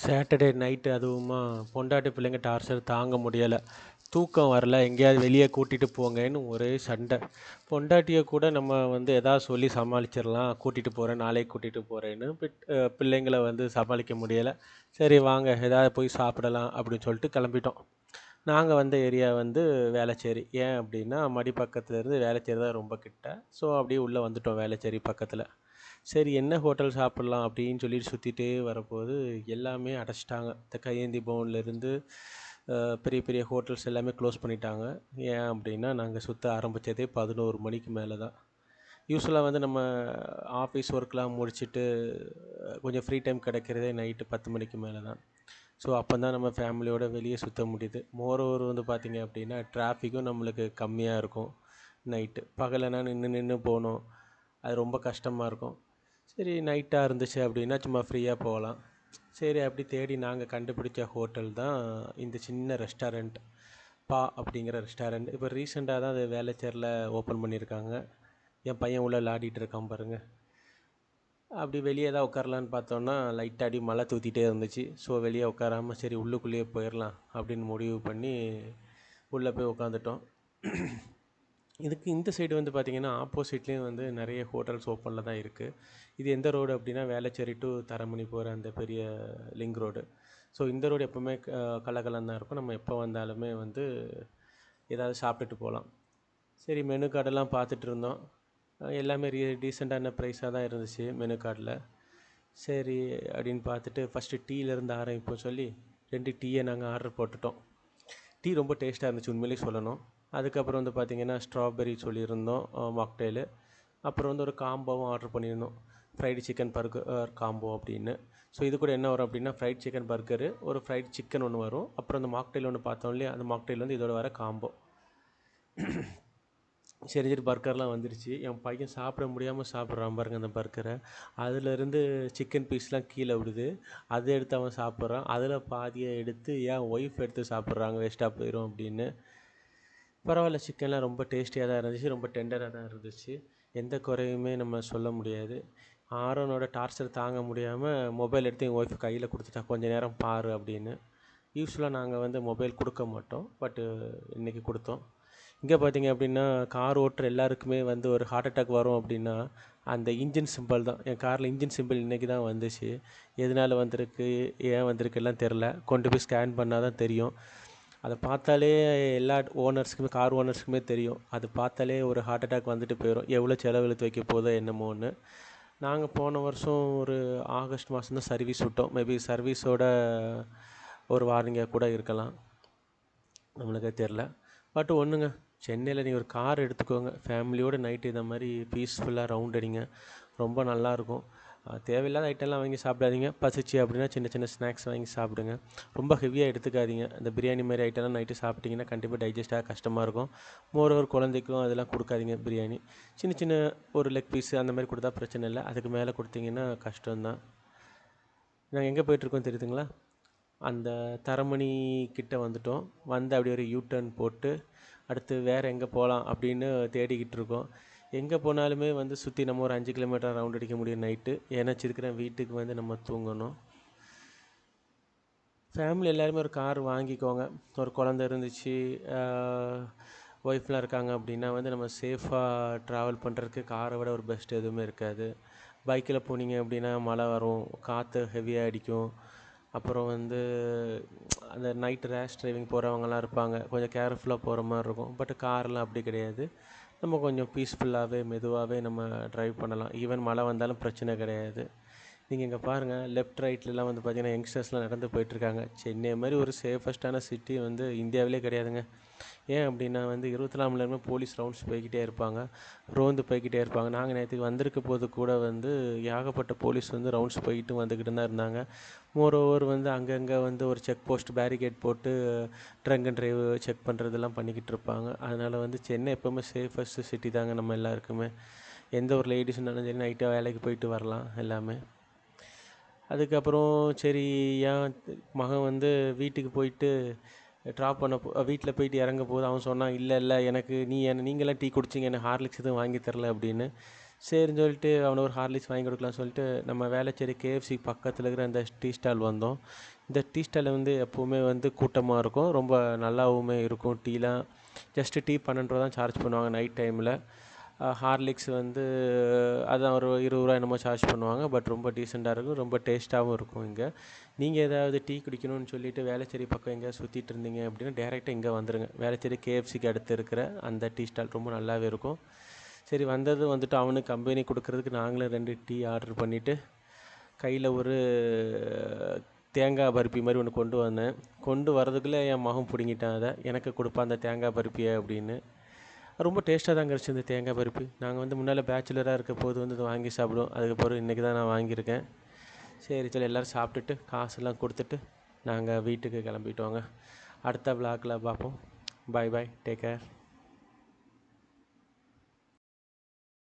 Saturday night அதுவுமா பொண்டாட்டி பிள்ளைங்க டார்ச்சர் தாங்க முடியலை. தூக்கம் வரல, எங்கேயாவது வெளியே கூட்டிகிட்டு போங்கன்னு ஒரே சண்டை. பொண்டாட்டியை கூட நம்ம எதாவது சொல்லி சமாளிச்சிடலாம், கூட்டிகிட்டு போகிறேன் நாளைக்கு கூட்டிகிட்டு போகிறேன்னு. பிள்ளைங்களை சமாளிக்க முடியலை. சரி வாங்க ஏதாவது போய் சாப்பிடலாம் அப்படின்னு சொல்லிட்டு கிளம்பிட்டோம். நாங்கள் வந்த ஏரியா வேளச்சேரி. ஏன் அப்படின்னா மடி பக்கத்துலேருந்து வேளச்சேரி தான் ரொம்ப கிட்ட. ஸோ அப்படியே உள்ளே வந்துட்டோம் வேளச்சேரி பக்கத்தில். சரி என்ன ஹோட்டல் சாப்பிட்லாம் அப்படின்னு சொல்லிட்டு சுற்றிட்டே வரப்போது எல்லாமே அடைச்சிட்டாங்க. இந்த கையேந்தி பவன்லேருந்து பெரிய பெரிய ஹோட்டல்ஸ் எல்லாமே க்ளோஸ் பண்ணிட்டாங்க. ஏன் அப்படின்னா நாங்கள் சுற்ற ஆரம்பித்ததே 11 மணிக்கு மேலே தான். யூஸ்வலாக நம்ம ஆஃபீஸ் ஒர்க்லாம் முடிச்சுட்டு கொஞ்சம் ஃப்ரீ டைம் கிடைக்கிறதே நைட்டு 10 மணிக்கு மேலே தான். ஸோ அப்போ தான் நம்ம ஃபேமிலியோடு வெளியே சுற்ற முடியுது. மோரோவர் பார்த்திங்க அப்படின்னா டிராஃபிக்கும் நம்மளுக்கு கம்மியாக இருக்கும். நைட்டு பகலனா நின்று நின்று போகணும், அது ரொம்ப கஷ்டமாக இருக்கும். சரி நைட்டாக இருந்துச்சு அப்படின்னா சும்மா ஃப்ரீயாக போகலாம். சரி அப்படி தேடி நாங்கள் கண்டுபிடிச்ச ஹோட்டல் தான் இந்த சின்ன ரெஸ்டாரண்ட், பா அப்படிங்கிற ரெஸ்டாரண்ட். இப்போ ரீசெண்டாக தான் அது வேளச்சேரியில் ஓப்பன் பண்ணியிருக்காங்க. என் பையன் உள்ளே விளையாடிட்டு இருக்கான் பாருங்கள். அப்படி வெளியே தான் உட்காரலான்னு பார்த்தோன்னா லைட்டாக அடி மழை தூத்திட்டே இருந்துச்சு. ஸோ வெளியே உட்காராமல் சரி உள்ளுக்குள்ளேயே போயிடலாம் அப்படின்னு முடிவு பண்ணி உள்ளே போய் உட்காந்துட்டோம். இதுக்கு இந்த சைடு பார்த்திங்கன்னா ஆப்போசிட்லேயும் நிறைய ஹோட்டல்ஸ் ஓப்பனில் தான் இருக்குது. இது எந்த ரோடு அப்படின்னா வேளச்சேரி டு தரமணி போகிற அந்த பெரிய லிங்க் ரோடு. ஸோ இந்த ரோடு எப்போவுமே கலகலன்னு தான் இருக்கும். நம்ம எப்போ வந்தாலுமே ஏதாவது சாப்பிட்டுட்டு போகலாம். சரி மெனு கார்டெல்லாம் பார்த்துட்டு இருந்தோம். எல்லாமே டீசெண்டான ப்ரைஸாக தான் இருந்துச்சு மெனு கார்டில். சரி அப்படின்னு பார்த்துட்டு ஃபஸ்ட்டு டீலேருந்து ஆரம்பிப்போம் சொல்லி 2 டீயை நாங்கள் ஆர்டர் போட்டுட்டோம். டீ ரொம்ப டேஸ்ட்டாக இருந்துச்சு உண்மையிலே சொல்லணும். அதுக்கப்புறம் பார்த்திங்கன்னா ஸ்ட்ராபெரி சொல்லியிருந்தோம், மாக்டெயிலு. அப்புறம் ஒரு காம்போவும் ஆர்டர் பண்ணியிருந்தோம், ஃப்ரைடு சிக்கன் பர்கர் காம்போ அப்படின்னு. ஸோ இது கூட என்ன வரும் அப்படின்னா ஃப்ரைட் சிக்கன் பர்கரு, ஒரு ஃப்ரைட் சிக்கன் ஒன்று வரும், அப்புறம் அந்த மாக்டெயில் ஒன்று பார்த்தோம் இல்லையா, அந்த மாக்டெயில் இதோட வர காம்போ. சரி சரி பர்கர்லாம் வந்துருச்சு. என் பையன் சாப்பிட முடியாமல் சாப்பிட்றான் பாருங்கள் அந்த பர்கரை. அதிலேருந்து சிக்கன் பீஸ்லாம் கீழே விடுது. அதை எடுத்து அவன் சாப்பிட்றான். அதில் பாதியை எடுத்து என் ஒய்ஃப் எடுத்து சாப்பிட்றாங்க, வேஸ்ட்டாக போயிடும் அப்படின்னு. பரவாயில்ல, சிக்கன்லாம் ரொம்ப டேஸ்டியாக தான் இருந்துச்சு, ரொம்ப டெண்டராக தான் இருந்துச்சு. எந்த குறையுமே நம்ம சொல்ல முடியாது. ஆரோனோட டார்ச்சர் தாங்க முடியாமல் மொபைல் எடுத்து என் ஒய்ஃப் கையில் கொடுத்துட்டா, கொஞ்சம் நேரம் பாரு அப்படின்னு. யூஸ்வலாக நாங்கள் மொபைல் கொடுக்க மாட்டோம், பட்டு இன்றைக்கி கொடுத்தோம். இங்கே பார்த்திங்க அப்படின்னா கார் ஓட்டுற எல்லாருக்குமே ஒரு ஹார்ட் அட்டாக் வரும் அப்படின்னா அந்த இன்ஜின் சிம்பிள் தான். என் காரில் இன்ஜின் சிம்பிள் இன்றைக்கி தான் வந்துச்சு. எதனால் வந்திருக்கு, ஏன் வந்திருக்கு எல்லாம் தெரில. கொண்டு போய் ஸ்கேன் பண்ணால் தான் தெரியும். அதை பார்த்தாலே எல்லா ஓனர்ஸுக்குமே, கார் ஓனர்ஸுக்குமே தெரியும். அது பார்த்தாலே ஒரு ஹார்ட் அட்டாக் வந்துட்டு போயிடும், எவ்வளோ செலவு இழுத்து வைக்க போதோ என்னமோன்னு. நாங்கள் போன வருஷம் ஒரு ஆகஸ்ட் மாதம் தான் சர்வீஸ் விட்டோம். மேபி சர்வீஸோட ஒரு வார்னிங்காக கூட இருக்கலாம், நம்மளுக்கே தெரில. பட் ஒன்றுங்க, சென்னையில் நீங்கள் ஒரு கார் எடுத்துக்கோங்க, ஃபேமிலியோடு நைட்டு இந்த மாதிரி பீஸ்ஃபுல்லாக ரவுண்ட் அடிங்க, ரொம்ப நல்லாயிருக்கும். தேவையில்லாத ஐட்டம்லாம் வாங்கி சாப்பிடாதீங்க. பசிச்சு அப்படின்னா சின்ன சின்ன ஸ்நாக்ஸ் வாங்கி சாப்பிடுங்க. ரொம்ப ஹெவியாக எடுத்துக்காதீங்க. இந்த பிரியாணி மாதிரி ஐட்டம்லாம் நைட்டு சாப்பிட்டிங்கன்னா கண்டிப்பாக டைஜஸ்டாக கஷ்டமாக இருக்கும். மோரோவர் குழந்தைக்கும் அதெல்லாம் கொடுக்காதீங்க பிரியாணி. சின்ன சின்ன ஒரு லெக் பீஸு அந்த மாதிரி கொடுத்தா பிரச்சனை இல்லை. அதுக்கு மேலே கொடுத்தீங்கன்னா கஷ்டம்தான். நாங்கள் எங்கே போயிட்டுருக்கோம் தெரியுதுங்களா? அந்த தரமணி கிட்ட வந்துட்டோம். அப்படியே ஒரு யூ-டர்ன் போட்டு அடுத்து வேறு எங்கே போகலாம் அப்படின்னு தேடிக்கிட்டு இருக்கோம். எங்கே போனாலுமே சுற்றி நம்ம ஒரு 5 கிலோமீட்டர் ரவுண்ட் அடிக்க முடியும் நைட்டு. ஏன்னா சீக்கிரம் வீட்டுக்கு நம்ம தூங்கணும். ஃபேமிலி எல்லாருமே ஒரு கார் வாங்கிக்கோங்க. ஒரு குழந்த இருந்துச்சு, ஒய்ஃப்லாம் இருக்காங்க அப்படின்னா நம்ம சேஃபாக ட்ராவல் பண்ணுறதுக்கு காரை விட ஒரு பெஸ்ட் எதுவுமே இருக்காது. பைக்கில் போனீங்க அப்படின்னா மழை வரும், காற்று ஹெவியாக அடிக்கும். அப்புறம் அந்த நைட்டு ரேஷ் டிரைவிங் போகிறவங்கலாம் இருப்பாங்க, கொஞ்சம் கேர்ஃபுல்லாக போகிற மாதிரி இருக்கும். பட் கார்லாம் அப்படி கிடையாது, நம்ம கொஞ்சம் பீஸ்ஃபுல்லாகவே மெதுவாகவே நம்ம ட்ரைவ் பண்ணலாம். ஈவன் மழை வந்தாலும் பிரச்சனை கிடையாது. நீங்கள் இங்கே பாருங்கள், லெஃப்ட் ரைட்லலாம் பார்த்தீங்கன்னா யங்ஸ்டர்ஸ்லாம் நடந்து போயிட்டுருக்காங்க. சென்னை மாதிரி ஒரு சேஃபஸ்ட்டான சிட்டி இந்தியாவிலே கிடையாதுங்க. ஏன் அப்படின்னா 24 மணி நேரமும் போலீஸ் ரவுண்ட்ஸ் போய்கிட்டே இருப்பாங்க, ரோந்து போய்கிட்டே இருப்பாங்க. நாங்கள் நேற்றுக்கு வந்திருக்க போது கூட ஏகப்பட்ட போலீஸ் ரவுண்ட்ஸ் போய்கிட்டு வந்துக்கிட்டு தான் இருந்தாங்க. மோரோவர் அங்கங்கே ஒரு செக் போஸ்ட் பேரிகேட் போட்டு ட்ரங்க் அண்ட் ட்ரைவ் செக் பண்ணுறதெல்லாம் பண்ணிக்கிட்டு இருப்பாங்க. அதனால் சென்னை எப்போவுமே சேஃபஸ்ட் சிட்டி தாங்க நம்ம எல்லாருக்குமே. எந்த ஒரு லேடிஸ்னாலும் சரி நைட்டாக வேலைக்கு போயிட்டு வரலாம் எல்லாமே. அதுக்கப்புறம் சரி என் மகன் வீட்டுக்கு போயிட்டு ட்ராப் பண்ண வீட்டில் போயிட்டு இறங்க போது அவன் சொன்னான், இல்லை இல்லை எனக்கு நீங்களாம் டீ குடிச்சிங்க, எனக்கு ஹார்லிக்ஸ் எதுவும் வாங்கி தரல அப்படின்னு. சரின்னு சொல்லிட்டு அவனுக்கு ஒரு ஹார்லிக்ஸ் வாங்கி கொடுக்கலாம்னு சொல்லிட்டு நம்ம வேளச்சேரி கேஎஃப்சி பக்கத்தில் இருக்கிற அந்த டீ ஸ்டால் வந்தோம். இந்த டீ ஸ்டாலில் வந்து எப்போவுமே வந்து கூட்டமாக இருக்கும், ரொம்ப நல்லாவுமே இருக்கும். டீலாம் ஜஸ்ட்டு டீ 12 ரூபா தான் சார்ஜ் பண்ணுவாங்க நைட் டைமில். ஹார்லிக்ஸ் வந்து அதான் ஒரு 20 ரூபா என்னமோ சார்ஜ் பண்ணுவாங்க. பட் ரொம்ப டீசெண்டாக இருக்கும், ரொம்ப டேஸ்ட்டாகவும் இருக்கும் இங்கே. நீங்கள் ஏதாவது டீ குடிக்கணும்னு சொல்லிட்டு வேளச்சேரி பக்கம் எங்கேயாவது சுற்றிட்டு இருந்தீங்க அப்படின்னா டேரெக்டாக இங்கே வந்துடுங்க. வேளச்சேரி கேஎஃப்சிக்கு அடுத்து இருக்கிற அந்த டீ ஸ்டால் ரொம்ப நல்லாவே இருக்கும். சரி வந்துட்டு அவனுக்கு கம்பெனி கொடுக்குறதுக்கு நாங்களும் 2 டீ ஆர்டர் பண்ணிவிட்டு கையில் ஒரு தேங்காய் பருப்பி மாதிரி ஒன்று கொண்டு வந்தேன். கொண்டு வரதுக்குள்ளே என் மகன் பிடுங்கிட்டான். அதை எனக்கு கொடுப்பான் அந்த தேங்காய் பருப்பியை அப்படின்னு. ரொம்ப டேஸ்ட்டாக தான் கிடச்சி இந்த தேங்காய் பருப்பி. நாங்கள் வந்து முன்னால் பேச்சுலராக இருக்க போது வந்து இதை வாங்கி சாப்பிடுவோம். அதுக்கப்புறம் இன்றைக்கி தான் நான் வாங்கியிருக்கேன். சரி சொல்லி எல்லோரும் சாப்பிட்டுட்டு காசெல்லாம் கொடுத்துட்டு நாங்கள் வீட்டுக்கு கிளம்பிட்டோங்க. அடுத்த விளாக்கில் பார்ப்போம். பாய் பாய், டேக் கேர்.